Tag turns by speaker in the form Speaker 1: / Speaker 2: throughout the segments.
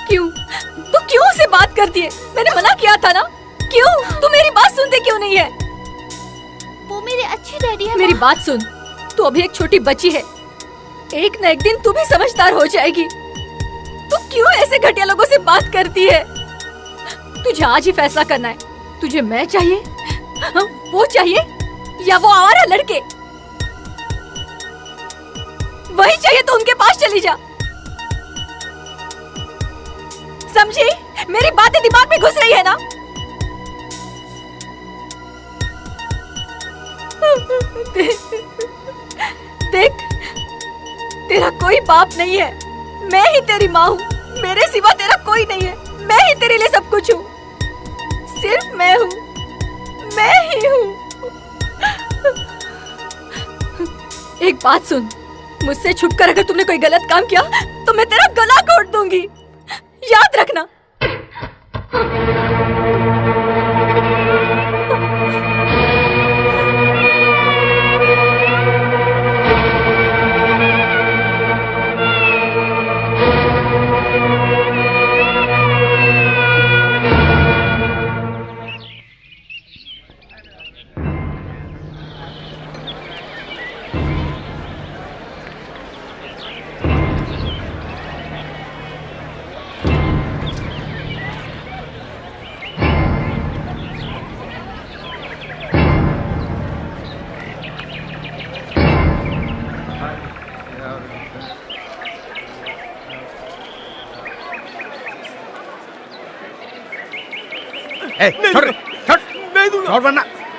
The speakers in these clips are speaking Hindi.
Speaker 1: क्यों? तू क्यों उसे बात करती है? मैंने मना किया था ना। क्यों? तू मेरी बात सुनते क्यों नहीं है?
Speaker 2: वो मेरे अच्छे डैडी है।
Speaker 1: मेरी बात सुन, तू अभी एक छोटी बच्ची है। एक न एक दिन तू भी समझदार हो जाएगी। तू क्यों ऐसे घटिया लोगों से बात करती है? तुझे आज ही फैसला करना है। तुझे मैं चाहिए, वो चाहिए, या वो आवारा लड़के? वही चाहिए तो उनके पास चली जा। समझी? मेरी बातें दिमाग में घुस रही है ना? देख, तेरा कोई बाप नहीं है। मैं ही तेरी माँ हूँ। मेरे सिवा तेरा कोई नहीं है। मैं ही तेरे लिए सब कुछ हूँ। सिर्फ मैं हूँ, मैं ही हूँ। एक बात सुन, मुझसे छुपकर अगर तुमने कोई गलत काम किया तो मैं तेरा गला घोट दूंगी। याद रखना।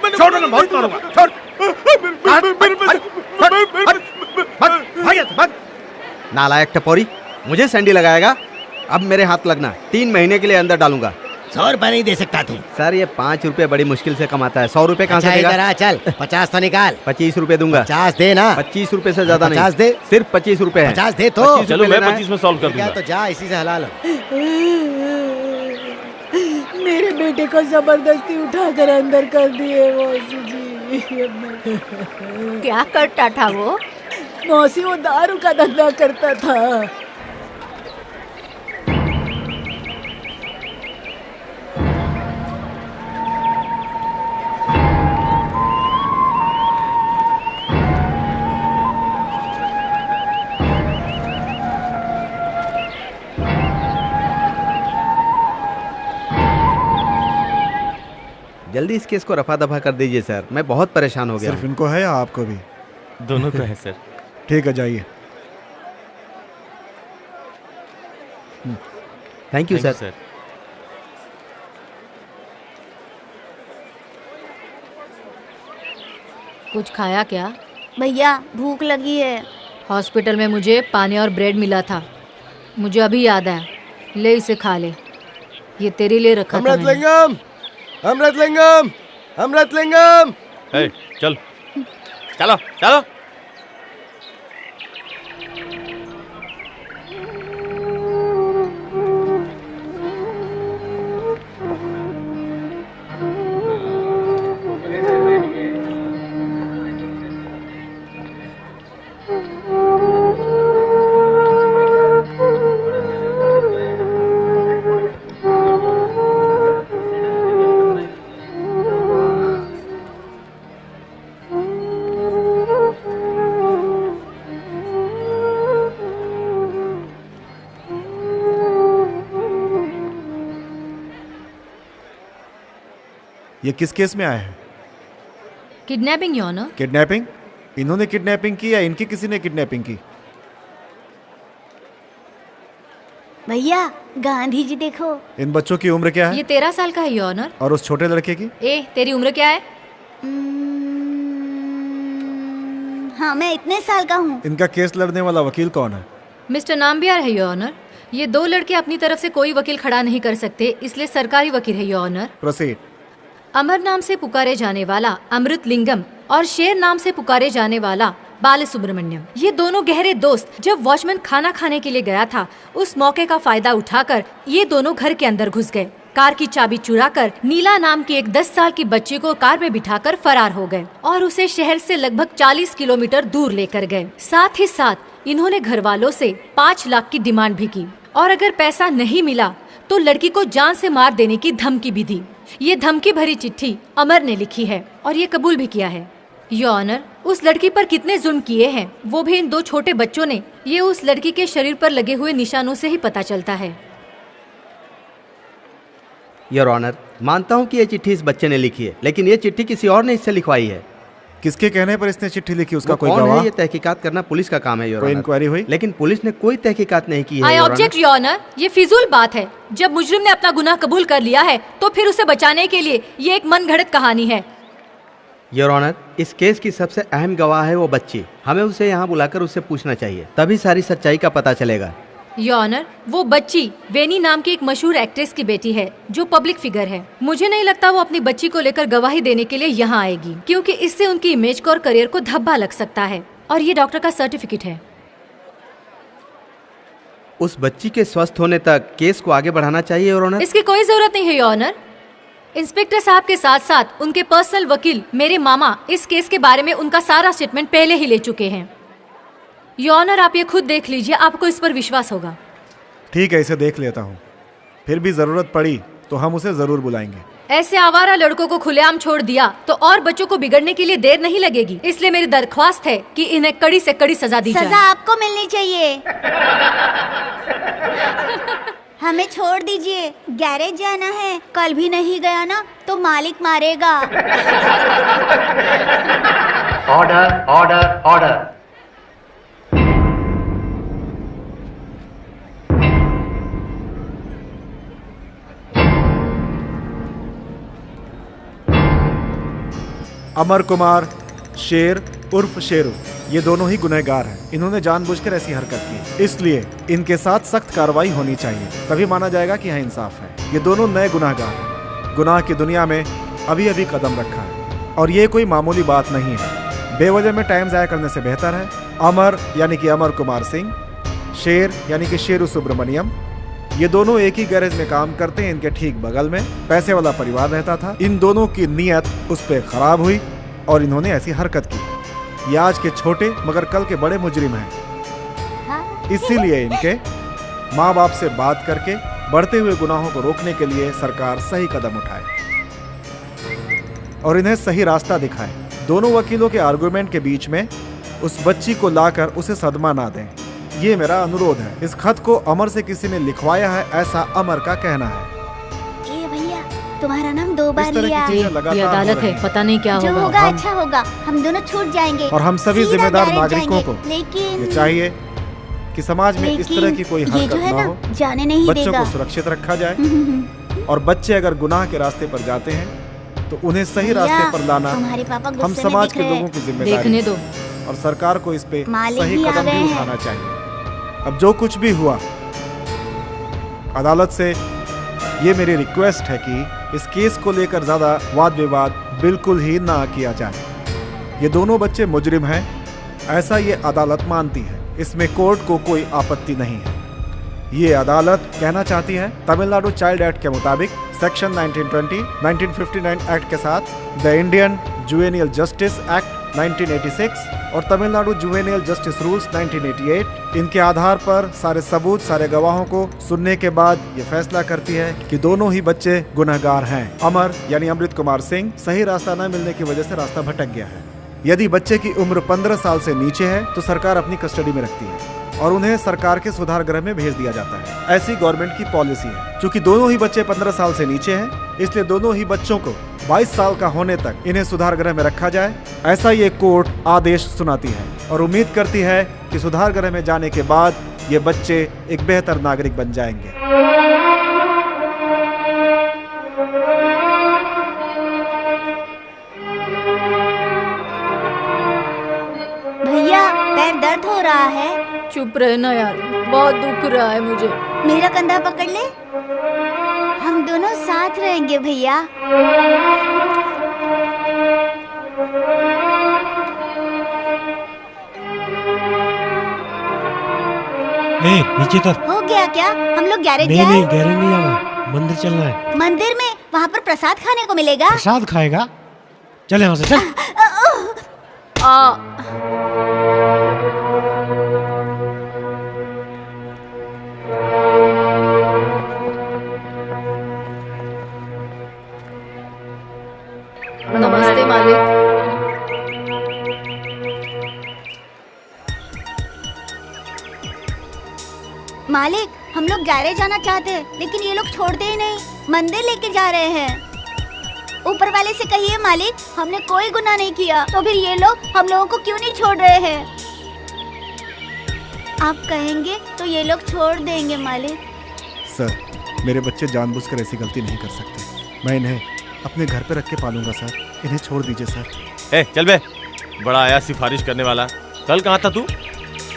Speaker 3: छोड़ वरना बहुत मारूंगा। छोड़ नालायक टपोरी, मुझे सैंडी लगाएगा। अब मेरे हाथ लगना, 3 महीने के लिए अंदर डालूंगा।
Speaker 4: 100 रुपए नहीं दे सकता तू।
Speaker 3: सर ये 5 रुपए बड़ी मुश्किल से कमाता है। 100 रुपए कहाँ से देगा?
Speaker 4: इधर आ, चल 50 तो निकाल।
Speaker 3: 25 रुपए दूंगा।
Speaker 4: 50 दे ना।
Speaker 3: 25 रुपए से ज्यादा नहीं।
Speaker 4: 50 दे।
Speaker 3: सिर्फ 25 रुपए है।
Speaker 4: 50 दे तो।
Speaker 5: चलो मैं 25 में सॉल्व कर दूंगा।
Speaker 4: तो जा इसी से हला लो।
Speaker 6: मेरे बेटे को जबरदस्ती उठाकर अंदर कर दिए मौसी जी।
Speaker 1: क्या करता था वो?
Speaker 6: मौसी वो दारू का धंधा करता था।
Speaker 3: जल्दी इस केस को रफा दफा कर दीजिए सर, मैं बहुत परेशान हो गया।
Speaker 7: सिर्फ इनको है या आपको भी?
Speaker 5: दोनों को है सर।
Speaker 7: ठीक है, जाइए।
Speaker 3: Thank you sir.
Speaker 1: कुछ खाया क्या?
Speaker 2: भैया भूख लगी है।
Speaker 1: हॉस्पिटल में मुझे पानी और ब्रेड मिला था, मुझे अभी याद आया। ले इसे खा ले, ये तेरे लिए रखा था मैंने।
Speaker 4: अमृतलिंगम, अमृतलिंगम।
Speaker 5: चल चलो चलो।
Speaker 7: ये किस केस में आए हैं?
Speaker 1: Kidnapping your honour.
Speaker 7: किडनैपिंग? इन्होंने किडनैपिंग की या इनकी किसी ने किडनैपिंग की?
Speaker 2: भैया गांधी जी देखो।
Speaker 7: इन बच्चों की उम्र क्या है?
Speaker 1: ये 13 साल का है योर ऑनर।
Speaker 7: और उस छोटे लड़के की?
Speaker 1: तेरी उम्र क्या है?
Speaker 2: हाँ मैं इतने साल का हूँ।
Speaker 7: इनका केस लड़ने वाला वकील कौन है?
Speaker 1: मिस्टर नाम्बियार है योर ऑनर। ये 2 लड़के अपनी तरफ से कोई वकील खड़ा नहीं कर सकते, इसलिए सरकारी वकील है योर ऑनर।
Speaker 7: प्रोसीड।
Speaker 1: अमर नाम से पुकारे जाने वाला अमृतलिंगम और शेर नाम से पुकारे जाने वाला बालसुब्रमण्यम, ये दोनों गहरे दोस्त। जब वॉचमैन खाना खाने के लिए गया था, उस मौके का फायदा उठाकर ये दोनों घर के अंदर घुस गए। कार की चाबी चुराकर नीला नाम की एक 10 साल की बच्ची को कार में बिठाकर फरार हो गए और उसे शहर से लगभग 40 किलोमीटर दूर लेकर गए। साथ ही साथ इन्होंने घर वालों से 5 लाख की डिमांड भी की। और अगर पैसा नहीं मिला तो लड़की को जान से मार देने की धमकी भी दी। ये धमकी भरी चिट्ठी अमर ने लिखी है और ये कबूल भी किया है। योर ऑनर, उस लड़की पर कितने जुल्म किए हैं वो भी इन 2 छोटे बच्चों ने, ये उस लड़की के शरीर पर लगे हुए निशानों से ही पता चलता है।
Speaker 3: योर ऑनर, मानता हूँ कि ये चिट्ठी इस बच्चे ने लिखी है, लेकिन ये चिट्ठी किसी और ने इससे लिखवाई है।
Speaker 7: किसके कहने पर इसने चिट्ठी लिखी? उसका
Speaker 3: वो
Speaker 7: कोई
Speaker 3: कौन
Speaker 7: गवाह?
Speaker 3: है ये तहकीकात करना पुलिस का काम है योर
Speaker 7: कोई
Speaker 3: ऑनर।
Speaker 7: इंक्वायरी हुई?
Speaker 3: लेकिन पुलिस ने कोई तहकीकात नहीं की है
Speaker 1: I
Speaker 3: your
Speaker 1: object
Speaker 3: honour.
Speaker 1: Your honour, ये फिजूल बात है। जब मुजरिम ने अपना गुनाह कबूल कर लिया है तो फिर उसे बचाने के लिए ये एक मनगढ़ंत कहानी है।
Speaker 3: योर ऑनर, इस केस की सबसे अहम गवाह है वो बच्ची। हमें उसे यहाँ बुलाकर उससे पूछना चाहिए, तभी सारी सच्चाई का पता चलेगा।
Speaker 1: योर ऑनर, वो बच्ची वेनी नाम की एक मशहूर एक्ट्रेस की बेटी है जो पब्लिक फिगर है। मुझे नहीं लगता वो अपनी बच्ची को लेकर गवाही देने के लिए यहाँ आएगी, क्योंकि इससे उनकी इमेज को और करियर को धब्बा लग सकता है। और ये डॉक्टर का सर्टिफिकेट है।
Speaker 3: उस बच्ची के स्वस्थ होने तक केस को आगे बढ़ाना चाहिए योर ऑनर।
Speaker 1: इसकी कोई जरूरत नहीं है योर ऑनर। इंस्पेक्टर साहब के साथ साथ उनके पर्सनल वकील मेरे मामा इस केस के बारे में उनका सारा स्टेटमेंट पहले ही ले चुके हैं। योर ऑनर, आप ये खुद देख लीजिए, आपको इस पर विश्वास होगा।
Speaker 7: ठीक है, इसे देख लेता हूँ। फिर भी जरूरत पड़ी तो हम उसे जरूर बुलाएंगे।
Speaker 1: ऐसे आवारा लड़कों को खुलेआम छोड़ दिया तो और बच्चों को बिगड़ने के लिए देर नहीं लगेगी। इसलिए मेरी दरख्वास्त है कि इन्हें कड़ी से कड़ी सजा दी
Speaker 2: सजा
Speaker 1: जाए।
Speaker 2: आपको मिलनी चाहिए। हमें छोड़ दीजिए, गैरेज जाना है। कल भी नहीं गया ना तो मालिक मारेगा।
Speaker 8: Order order order.
Speaker 7: Amar Kumar Sher उर्फ शेरू, ये दोनों ही गुनहगार हैं। इन्होंने जानबूझकर ऐसी हरकत की, इसलिए इनके साथ सख्त कार्रवाई होनी चाहिए, तभी माना जाएगा कि यहाँ इंसाफ है। ये दोनों नए गुनहगार हैं, गुनाह की दुनिया में अभी अभी कदम रखा है और ये कोई मामूली बात नहीं है। बेवजह में टाइम ज़ाया करने से बेहतर है। अमर यानी कि अमर कुमार सिंह, शेर यानी कि शेरू सुब्रमण्यम, ये दोनों एक ही गैरेज में काम करते हैं। इनके ठीक बगल में पैसे वाला परिवार रहता था। इन दोनों की नीयत उस पर खराब हुई और इन्होंने ऐसी हरकत की। ये आज के छोटे मगर कल के बड़े मुजरिम हैं। इसीलिए इनके माँ बाप से बात करके बढ़ते हुए गुनाहों को रोकने के लिए सरकार सही कदम उठाए और इन्हें सही रास्ता दिखाए। दोनों वकीलों के आर्गुमेंट के बीच में उस बच्ची को लाकर उसे सदमा ना दें, ये मेरा अनुरोध है। इस खत को अमर से किसी ने लिखवाया है, ऐसा अमर का कहना है।
Speaker 2: ए भैया, तुम्हारा नाम 2 बार
Speaker 7: इस तरह की
Speaker 2: लिया।
Speaker 7: चीजें
Speaker 1: ये
Speaker 7: लगातार हो
Speaker 1: अदालत
Speaker 7: रही
Speaker 1: है, पता नहीं क्या
Speaker 2: जो
Speaker 1: होगा।
Speaker 2: होगा
Speaker 7: हम-
Speaker 2: अच्छा होगा। हम दोनों छूट जाएंगे
Speaker 7: और हम सभी
Speaker 2: सीधा
Speaker 7: जिम्मेदार
Speaker 2: गैरेज
Speaker 7: नागरिकों
Speaker 2: जाएंगे।
Speaker 7: को
Speaker 2: लेकिन
Speaker 7: ये चाहिए कि समाज में इस तरह की कोई
Speaker 2: ये जो
Speaker 7: हरकत
Speaker 2: है
Speaker 7: ना हो,
Speaker 2: ना जाने नहीं
Speaker 7: बच्चों
Speaker 2: देगा।
Speaker 7: को सुरक्षित रखा जाए और बच्चे अगर गुनाह के रास्ते पर जाते हैं तो उन्हें सही
Speaker 2: भैया,
Speaker 7: रास्ते पर लाना
Speaker 2: तुम्हारे पापा
Speaker 7: हम
Speaker 2: गुस्से में
Speaker 7: समाज
Speaker 2: दिख
Speaker 7: के
Speaker 2: रहे हैं।
Speaker 7: लोगों की जिम्मेदारी
Speaker 1: देखने
Speaker 7: है
Speaker 1: दो।
Speaker 7: और सरकार को इस पे
Speaker 2: मालिक
Speaker 7: सही
Speaker 2: भी आ
Speaker 7: कदम
Speaker 2: गए
Speaker 7: भी
Speaker 2: हैं।
Speaker 7: उठाना चाहिए। अब जो कुछ भी हुआ, अदालत से ये मेरी रिक्वेस्ट है कि इस केस को लेकर ज्यादा वाद विवाद बिल्कुल ही ना किया जाए। ये दोनों बच्चे मुजरिम हैं, ऐसा ये अदालत मानती है। इसमें कोर्ट को कोई आपत्ति नहीं है। ये अदालत कहना चाहती है तमिलनाडु चाइल्ड एक्ट के मुताबिक सेक्शन 1920, 1959 एक्ट के साथ द इंडियन जुवेनियल जस्टिस एक्ट 1986 और तमिलनाडु जुवेनियल जस्टिस रूल्स 1988, इनके आधार पर सारे सबूत, सारे गवाहों को सुनने के बाद ये फैसला करती है कि दोनों ही बच्चे गुनहगार हैं। अमर यानी अमृत कुमार सिंह सही रास्ता न मिलने की वजह से रास्ता भटक गया है। यदि बच्चे की उम्र 15 साल से नीचे है तो सरकार अपनी कस्टडी में रखती है और उन्हें सरकार के सुधार गृह में भेज दिया जाता है। ऐसी गवर्नमेंट की पॉलिसी है। चूंकि दोनों ही बच्चे 15 साल से नीचे हैं, इसलिए दोनों ही बच्चों को 22 साल का होने तक इन्हें सुधार गृह में रखा जाए, ऐसा ये कोर्ट आदेश सुनाती है और उम्मीद करती है कि सुधार गृह में जाने के बाद ये बच्चे एक बेहतर नागरिक बन जाएंगे।
Speaker 2: भैया, पैर दर्द हो रहा है।
Speaker 1: चुप रहना यार, बहुत दुख रहा है मुझे।
Speaker 2: मेरा कंधा पकड़ ले, हम दोनों साथ रहेंगे भैया।
Speaker 9: नीचे तर।
Speaker 2: हो गया क्या? हम लोग गैरेज
Speaker 9: नहीं
Speaker 2: जाए?
Speaker 9: नहीं, गैरेज नहीं जाना, मंदिर चलना है।
Speaker 2: मंदिर में? वहाँ पर प्रसाद खाने को मिलेगा।
Speaker 9: प्रसाद खाएगा? चल यहाँ से, चल।
Speaker 2: मालिक, हम लोग गैरेज जाना चाहते हैं लेकिन ये लोग छोड़ते ही नहीं, मंदिर लेके जा रहे हैं। ऊपर वाले से कहिए मालिक, हमने कोई गुनाह नहीं किया, तो फिर ये लोग हम लोगों को क्यों नहीं छोड़ रहे हैं? आप कहेंगे तो ये लोग छोड़ देंगे मालिक।
Speaker 7: सर, मेरे बच्चे जानबूझकर ऐसी गलती नहीं कर सकते। मैं इन्हें अपने घर पे रख के पालूंगा सर। इन्हें छोड़ दीजिए सर।
Speaker 5: ए चल बे, बड़ा आया सिफारिश करने वाला। कल कहाँ था तू?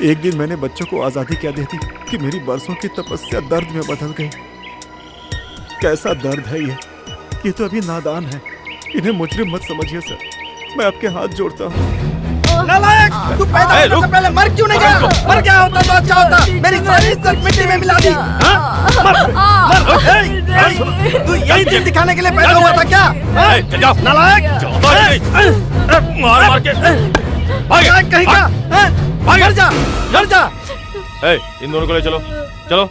Speaker 7: एक दिन मैंने बच्चों को आज़ादी क्या दी थी कि मेरी बरसों की तपस्या दर्द में बदल गई। कैसा दर्द है ये तो अभी नादान है। इन्हें मुजरिम मत समझिए सर, मैं आपके हाथ जोड़ता हूँ।
Speaker 3: नालायक, तू पैदा होने से पहले मर क्यों नहीं गया? मर गया होता तो अच्छा होता। मेरी सारी इज्जत मिट्टी में मिला दी। तू यही दिन दिखाने के लिए पैदा हुआ था क्या?
Speaker 5: चल जाओ
Speaker 3: नालायक,
Speaker 5: मार मार के
Speaker 3: नालायक कहीं का? घर जा, घर जा।
Speaker 5: इन दोनों को ले चलो, चलो।